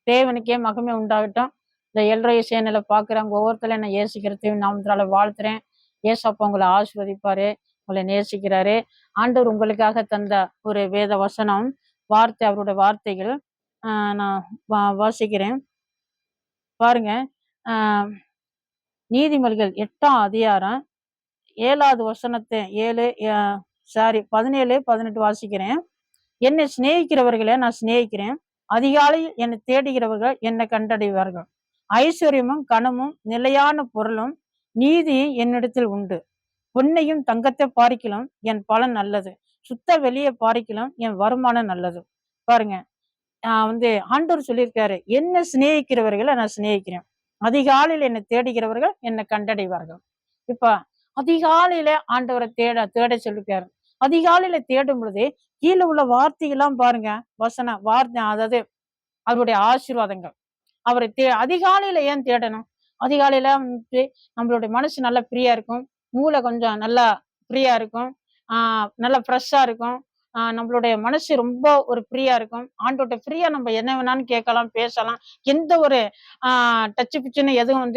தேவனுக்கே மகிமை உண்டாகட்டும். இந்த எல்ரைய சேனலை பார்க்குறவங்க ஒவ்வொருத்தரும் என்ன ஏசுகிறதையும் நாமத்தால வாழ்த்துறேன். ஏசப்பா உங்களை ஆசீர்வதிப்பாரு, உங்களை நேசிக்கிறாரு. ஆண்டவர் உங்களுக்காக தந்த ஒரு வேத வசனம், வார்த்தை, அவருடைய வார்த்தைகள். நான் வாசிக்கிறேன் பாருங்க. நீதிமொழிகள் 8ஆம் அதிகாரம் 7வது வசனத்தை 17, 18 வாசிக்கிறேன். என்னை சிநேகிக்கிறவர்களை நான் சிநேகிக்கிறேன், அதிகாலையில் என்னை தேடுகிறவர்கள் என்னை கண்டடைவார்கள். ஐஸ்வர்யமும் கனமும் நிலையான பொருளும் நீதியும் என்னிடத்தில் உண்டு. பொன்னையும் தங்கத்தை பாரிக்கலாம் என் பலன் நல்லது, சுத்த வெளியே பாரிக்கலாம் என் வருமானம் நல்லது. பாருங்க, ஆண்டவர் சொல்லியிருக்காரு, என்ன சிநேகிக்கிறவர்களை நான் சிநேகிக்கிறேன், அதிகாலையில் என்னை தேடுகிறவர்கள் என்னை கண்டடைவார்கள். இப்ப அதிகாலையில ஆண்டவரை தேட சொல்லிருக்காரு. அதிகாலையில தேடும் பொழுது கீழே உள்ள வார்த்தைகள்லாம் பாருங்க, வார்த்தை, அதாவது அவருடைய ஆசீர்வாதங்கள். அவரை அதிகாலையில ஏன் தேடணும்? அதிகாலையில நம்மளுடைய மனசு நல்லா ஃப்ரீயா இருக்கும், மூளை கொஞ்சம் நல்லா ஃப்ரீயா இருக்கும், நல்லா ஃப்ரெஷ்ஷா இருக்கும், நம்மளுடைய மனசு ரொம்ப ஒரு ஃப்ரீயா இருக்கும். ஆண்டோட்ட ஃப்ரீயா நம்ம என்ன வேணாலும் கேட்கலாம், பேசலாம். எந்த ஒரு டச்சு பிச்சுன்னு எதுவும்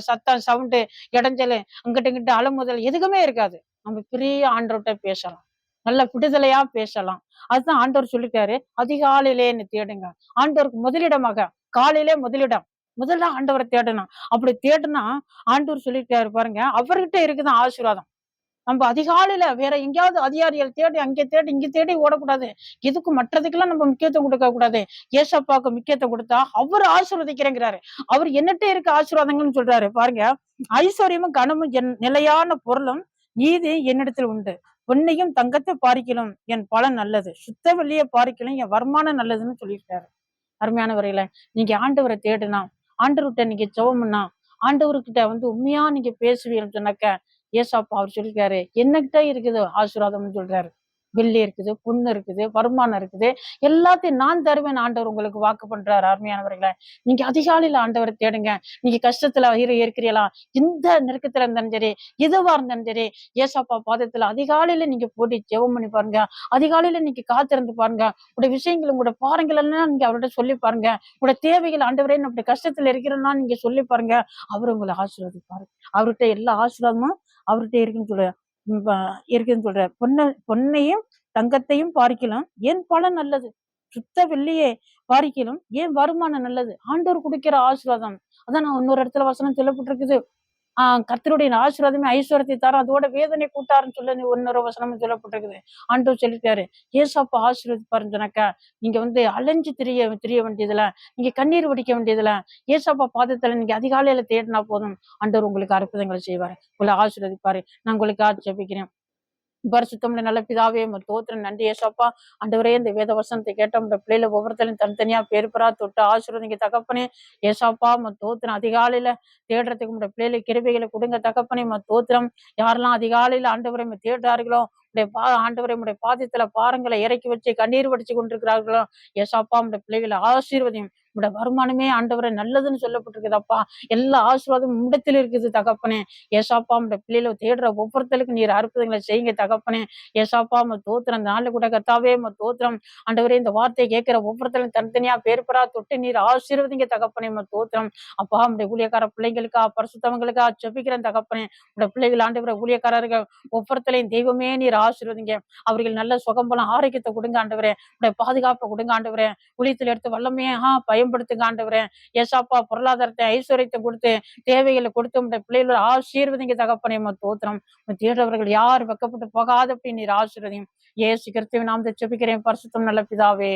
சத்தம், சவுண்டு, இடைஞ்சல், அங்கிட்ட இங்கிட்ட அலமுதல் எதுவுமே இருக்காது. நம்ம ஃப்ரீயா ஆண்டவர்கிட்ட பேசலாம், நல்ல விடுதலையா பேசலாம். அதுதான் ஆண்டவர் சொல்லிட்டாரு, அதிகாலையிலே என்ன தேடுங்க. ஆண்டவருக்கு முதலிடமாக காலையிலே முதல்ல ஆண்டவரை தேடணும். அப்படி தேடுனா ஆண்டவர் சொல்லிட்டாரு பாருங்க, அவர்கிட்ட இருக்குதான் ஆசீர்வாதம். நம்ம அதிகாலையில வேற எங்கேயாவது அதிகாரிகள் தேடி அங்கே தேடி இங்க தேடி ஓடக்கூடாது. எதுக்கு மற்றதுக்கெல்லாம் நம்ம முக்கியத்துவம் கொடுக்க கூடாது. ஏசப்பாவுக்கு முக்கியத்துவம் கொடுத்தா அவர் ஆசீர்வதிக்கிறேங்கிறாரு. அவர் என்னட்டே இருக்க ஆசீர்வாதங்கள்னு சொல்றாரு பாருங்க. ஐஸ்வர்யமும் கனமும் என் நிலையான பொருளும் நீதி என்னிடத்தில் உண்டு. பொன்னையும் தங்கத்தை பாரிக்கலும் என் பலன் நல்லது, சுத்த வெள்ளியை பாரிக்கலும் என் வருமானம் நல்லதுன்னு சொல்லியிருக்காரு. அருமையானவர்களே, நீங்க ஆண்டவரை தேடுனா, ஆண்டவர்கிட்ட நீங்க ஜெபம்னா, ஆண்டவர்கிட்ட உண்மையா நீங்க பேசுவீங்கன்னு சொன்னாக்க, ஏசப்பா அவர் சொல்லிருக்காரு, என்னகிட்ட இருக்குது ஆசீர்வாதம்னு சொல்றாரு. வெள்ளி இருக்குது, பொண்ணு இருக்குது, வருமானம் இருக்குது, எல்லாத்தையும் நான் தருவேன் ஆண்டவர் உங்களுக்கு வாக்கு பண்றாரு. அருமையானவர்களே, நீங்க அதிகாலையில ஆண்டவரை தேடுங்க. நீங்க கஷ்டத்துல இருக்கிறீங்களா, எந்த நெருக்கத்துல இருந்தாலும் சரி, எதுவா இருந்தாலும் சரி, ஏசப்பா பாதத்துல அதிகாலையில நீங்க போட்டு ஜெபம் பண்ணி பாருங்க. அதிகாலையில நீங்க காத்திருந்து பாருங்க. உங்களுடைய விஷயங்கள், உங்களோட பாருங்கள் எல்லாம் நீங்க அவர்கிட்ட சொல்லி பாருங்க. உங்களோட தேவைகள், ஆண்டவரே நான் அப்படி கஷ்டத்துல இருக்கிறேன்னா நீங்க சொல்லி பாருங்க. அவர் உங்களை ஆசீர்வதிப்பாரு. அவர்கிட்ட எல்லா ஆசீர்வாதமும் அவர்கிட்ட இருக்குன்னு சொல்ற. பொன்னையும் தங்கத்தையும் பாரிக்கலாம் என் பலன் நல்லது, சுத்த வெள்ளியே பாரிக்கலாம் ஏன் வருமானம் நல்லது. ஆண்டவர் கொடுக்கிற ஆசீர்வாதம். அதான் நான் இன்னொரு இடத்துல வசனம் சொல்லப்பட்டிருக்குது, கர்த்தருடைய ஆசீர்வாதமே ஐஸ்வர்யத்தை தரும், அதோட வேதனை கூட்டாருன்னு சொல்லி இன்னொரு வசனமும் சொல்லப்பட்டிருக்குது. ஆண்டவர் சொல்லிட்டாரு, ஏசப்பா ஆசீர்வதிப்பாருன்னு சொன்னாக்கா நீங்க அலைஞ்சு திரிய வேண்டியதுல, நீங்க கண்ணீர் வடிக்க வேண்டியதுல, ஏசப்பா பாதத்துல நீங்க அதிகாலையில தேடினா போதும், ஆண்டவர் உங்களுக்கு அற்புதங்களை செய்வாரு, உங்களை ஆசீர்வதிப்பாரு. நான் உங்களுக்கு ஜெபிக்கிறேன். பரிசுத்தமுள்ள நல்ல பிதாவே, தோத்திரம், நன்றி ஏசப்பா. ஆண்டவரே, இந்த வேத வசனத்தை கேட்ட உங்க பிள்ளைல ஒவ்வொருத்தரையும் தனித்தனியா பேருப்பரா தொட்டு ஆசீர்வதிங்க தகப்பனே. ஏசப்பா தோத்திரம், அதிகாலையில தேடுறதுக்கு உங்க பிள்ளைல கிருபைகளை கொடுங்க தகப்பனே. தோத்திரம், யாரெல்லாம் அதிகாலையில ஆண்டவரை தேடுறார்களோ, ஆண்டவரை உடைய பாதத்துல பாரங்களை இறக்கி வச்சு கண்ணீர் வடிச்சு கொண்டிருக்கிறார்களோ, ஏசப்பா உடைய பிள்ளைகளை ஆசீர்வதியும். உடைய வருமானமே ஆண்டவரை நல்லதுன்னு சொல்லப்பட்டிருக்குதப்பா. எல்லா ஆசீர்வாதமும் இடத்துல இருக்குது தகப்பனே. ஏசாப்பா உடைய பிள்ளைகளை தேடுற ஒவ்வொருத்தருக்கும் நீர் அற்புதங்களை செய்யுங்க தகப்பனே. ஏசாப்பா தோத்திரம், இந்த நாள் கூட கர்த்தாவே தோத்திரம். ஆண்டவரே, இந்த வார்த்தையை கேட்கிற ஒவ்வொருத்தரும் தனித்தனியா பேர்பரா தொட்டு நீர் ஆசீர்வதிங்க தகப்பனே. தோத்திரம் அப்பா. உடைய ஊழியக்கார பிள்ளைங்களுக்கா, பரிசுத்தவங்களுக்கா ஜெபிக்கிறேன் தகப்பனே. உடைய பிள்ளைகள் ஆண்டவரை ஊழியக்காரர்கள் ஒவ்வொருத்தரையும் தெய்வமே நீர் ஆசீர்வதிங்க. அவர்கள் நல்ல சுகம்பலம் ஆரோக்கியத்தை கொடுங்க ஆண்டவரே. உடைய பாதுகாப்பை கொடுங்க ஆண்டவரே. ஊழியத்தில் எடுத்து வல்லமே பயன்படுத்துங்க ஆண்டவரே. ஏசாப்பா பொருளாதாரத்தை, ஐஸ்வர்யத்தை கொடுத்து, தேவைகளை கொடுத்து உடைய பிள்ளைகளை ஆசீர்வதிங்க தகப்பனே. தோத்திரம், தேடுறவர்கள் யார் வெக்கப்பட்டு போகாத அப்படி நீர் ஆசீர்வதியும். ஏசு கிறிஸ்துவின் நாமத்தை ஜெபிக்கிறேன் பரிசுத்தம் நல்ல பிதாவே.